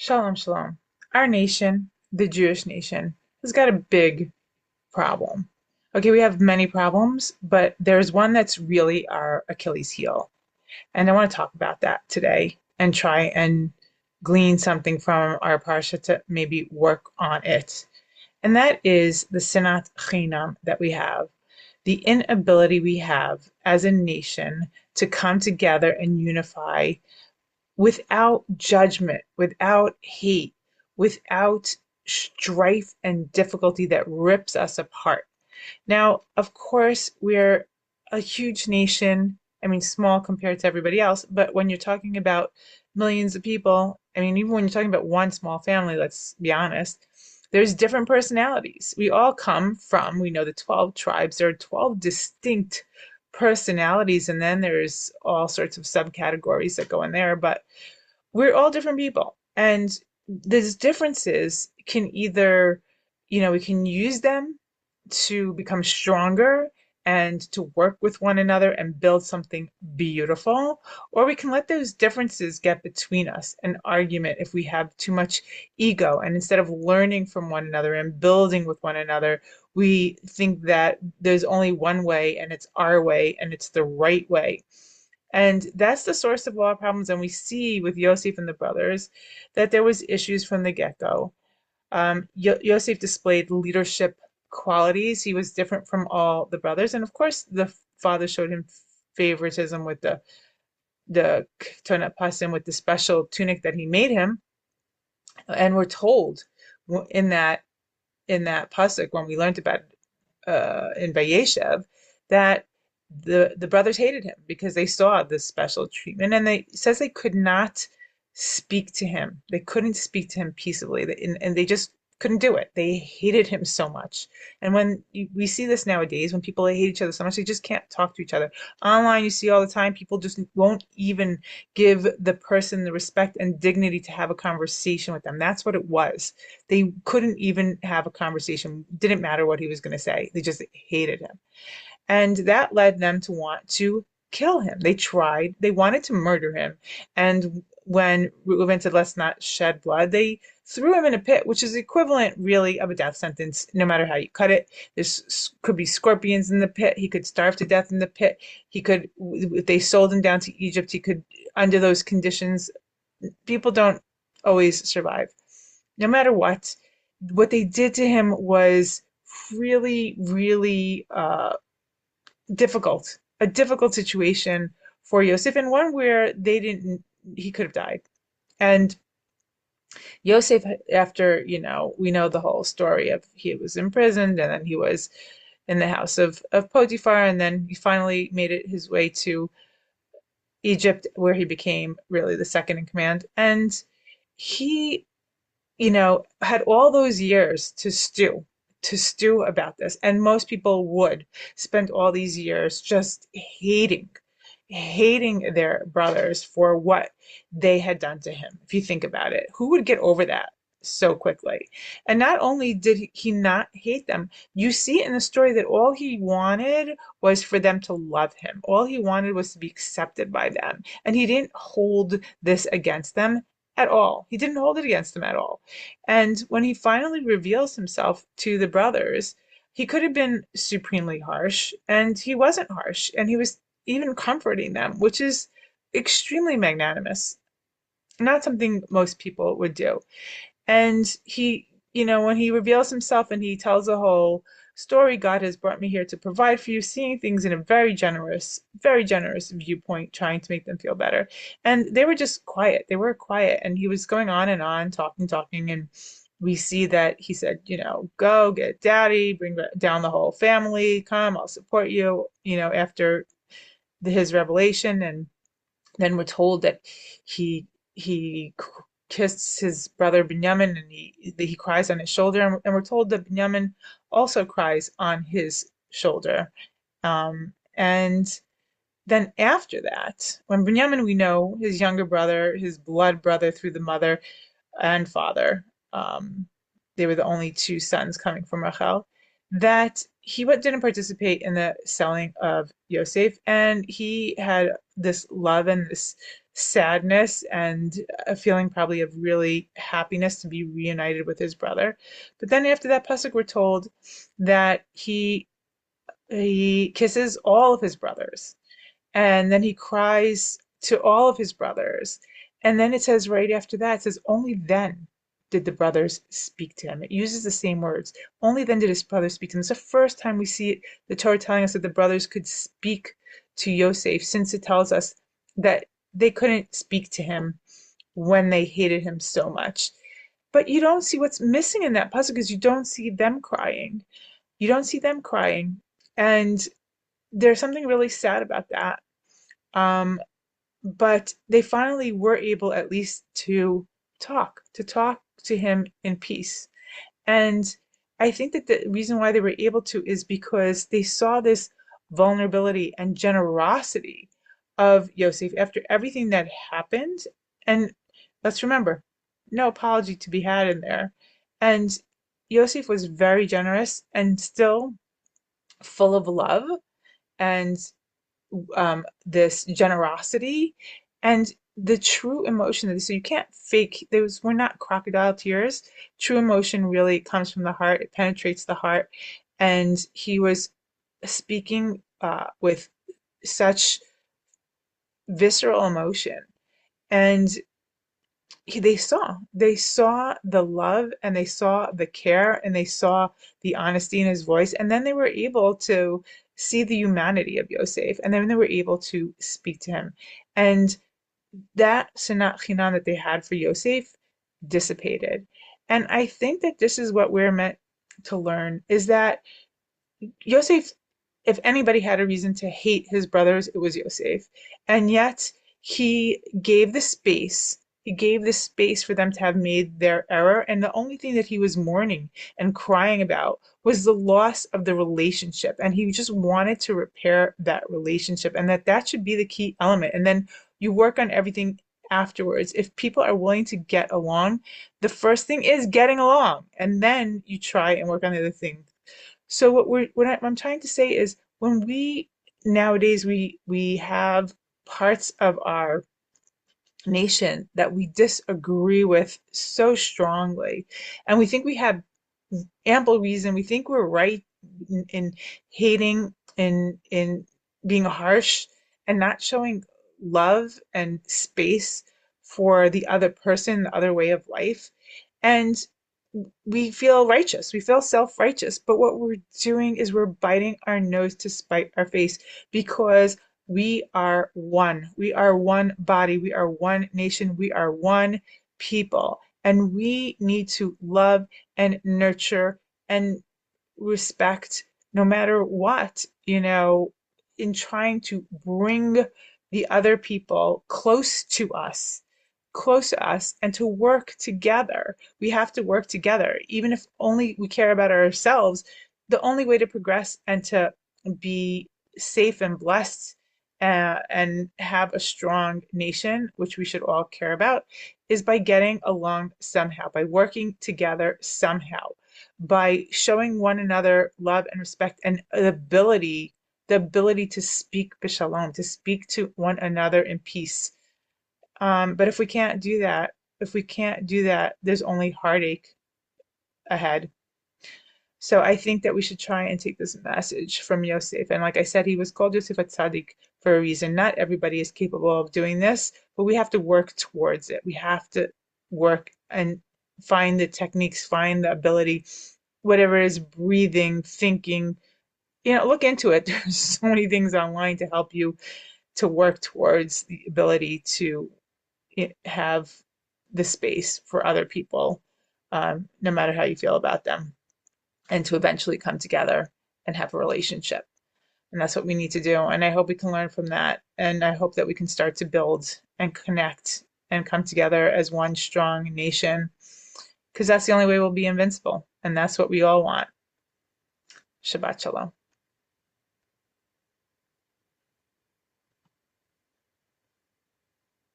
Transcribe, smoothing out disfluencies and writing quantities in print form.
Shalom, shalom. Our nation, the Jewish nation, has got a big problem. Okay, we have many problems, but there's one that's really our Achilles heel. And I want to talk about that today and try and glean something from our Parsha to maybe work on it. And that is the Sinat Chinam that we have, the inability we have as a nation to come together and unify without judgment, without hate, without strife and difficulty that rips us apart. Now, of course, we're a huge nation. I mean, small compared to everybody else, but when you're talking about millions of people, I mean, even when you're talking about one small family, let's be honest, there's different personalities. We all come from, we know the 12 tribes. There are 12 distinct personalities, and then there's all sorts of subcategories that go in there, but we're all different people. And these differences can either, we can use them to become stronger and to work with one another and build something beautiful, or we can let those differences get between us, an argument if we have too much ego. And instead of learning from one another and building with one another, we think that there's only one way and it's our way and it's the right way. And that's the source of all our problems. And we see with Yosef and the brothers that there was issues from the get-go. Yosef displayed leadership qualities. He was different from all the brothers, and of course, the father showed him favoritism with the Tonat Pasim, with the special tunic that he made him. And we're told in that pasuk when we learned about in Vayeshev that the brothers hated him because they saw this special treatment, and they says they could not speak to him. They couldn't speak to him peaceably, and they just couldn't do it. They hated him so much. And we see this nowadays, when people hate each other so much, they just can't talk to each other. Online, you see all the time, people just won't even give the person the respect and dignity to have a conversation with them. That's what it was. They couldn't even have a conversation. Didn't matter what he was going to say. They just hated him. And that led them to want to kill him. They tried, they wanted to murder him. And when Reuven said, let's not shed blood, they threw him in a pit, which is equivalent really of a death sentence, no matter how you cut it. There could be scorpions in the pit. He could starve to death in the pit. He could, if they sold him down to Egypt, he could, under those conditions, people don't always survive. No matter what they did to him was really, really a difficult situation for Yosef, and one where he could have died. And Yosef, after, we know the whole story of he was imprisoned, and then he was in the house of Potiphar, and then he finally made it his way to Egypt, where he became really the second in command. And he, had all those years to stew about this. And most people would spend all these years just hating their brothers for what they had done to him. If you think about it, who would get over that so quickly? And not only did he not hate them, you see in the story that all he wanted was for them to love him. All he wanted was to be accepted by them. And he didn't hold this against them at all. He didn't hold it against them at all. And when he finally reveals himself to the brothers, he could have been supremely harsh, and he wasn't harsh, and he was even comforting them, which is extremely magnanimous, not something most people would do. And he, when he reveals himself and he tells the whole story, God has brought me here to provide for you, seeing things in a very generous viewpoint, trying to make them feel better. And they were just quiet. They were quiet. And he was going on and on, talking. And we see that he said, go get daddy, bring down the whole family, come, I'll support you, after his revelation. And then we're told that he kissed his brother Binyamin, and he cries on his shoulder, and we're told that Binyamin also cries on his shoulder. And then after that, when Binyamin, we know his younger brother, his blood brother through the mother and father, they were the only two sons coming from Rachel, that he didn't participate in the selling of Yosef, and he had this love and this sadness and a feeling probably of really happiness to be reunited with his brother. But then after that pasuk, we're told that he kisses all of his brothers, and then he cries to all of his brothers. And then it says right after that, it says, only then did the brothers speak to him. It uses the same words. Only then did his brothers speak to him. It's the first time we see it, the Torah telling us that the brothers could speak to Yosef, since it tells us that they couldn't speak to him when they hated him so much. But you don't see what's missing in that puzzle, because you don't see them crying. You don't see them crying. And there's something really sad about that. Um, but they finally were able at least to talk to him in peace. And I think that the reason why they were able to is because they saw this vulnerability and generosity of Yosef after everything that happened. And let's remember, no apology to be had in there. And Yosef was very generous and still full of love and this generosity and the true emotion of this. So you can't fake those. We're not crocodile tears. True emotion really comes from the heart. It penetrates the heart. And he was speaking with such visceral emotion. And they saw the love, and they saw the care, and they saw the honesty in his voice, and then they were able to see the humanity of Yosef, and then they were able to speak to him, and that sinat chinam that they had for Yosef dissipated. And I think that this is what we're meant to learn, is that Yosef, if anybody had a reason to hate his brothers, it was Yosef. And yet he gave the space. He gave the space for them to have made their error. And the only thing that he was mourning and crying about was the loss of the relationship. And he just wanted to repair that relationship, and that should be the key element. And then you work on everything afterwards. If people are willing to get along, the first thing is getting along. And then you try and work on the other thing. So what I'm trying to say is, when we nowadays we have parts of our nation that we disagree with so strongly, and we think we have ample reason. We think we're right in hating, in being harsh, and not showing love and space for the other person, the other way of life. And we feel righteous, we feel self-righteous, but what we're doing is we're biting our nose to spite our face, because we are one body, we are one nation, we are one people, and we need to love and nurture and respect no matter what, in trying to bring the other people close to us, and to work together. We have to work together. Even if only we care about ourselves, the only way to progress and to be safe and blessed, and have a strong nation, which we should all care about, is by getting along somehow, by working together somehow, by showing one another love and respect, and the ability to speak b'shalom, to speak to one another in peace. But if we can't do that, there's only heartache ahead. So I think that we should try and take this message from Yosef. And like I said, he was called Yosef Tzaddik for a reason. Not everybody is capable of doing this, but we have to work towards it. We have to work and find the techniques, find the ability, whatever it is, breathing, thinking, look into it. There's so many things online to help you to work towards the ability to have the space for other people, no matter how you feel about them, and to eventually come together and have a relationship. And that's what we need to do. And I hope we can learn from that. And I hope that we can start to build and connect and come together as one strong nation, because that's the only way we'll be invincible. And that's what we all want. Shabbat Shalom.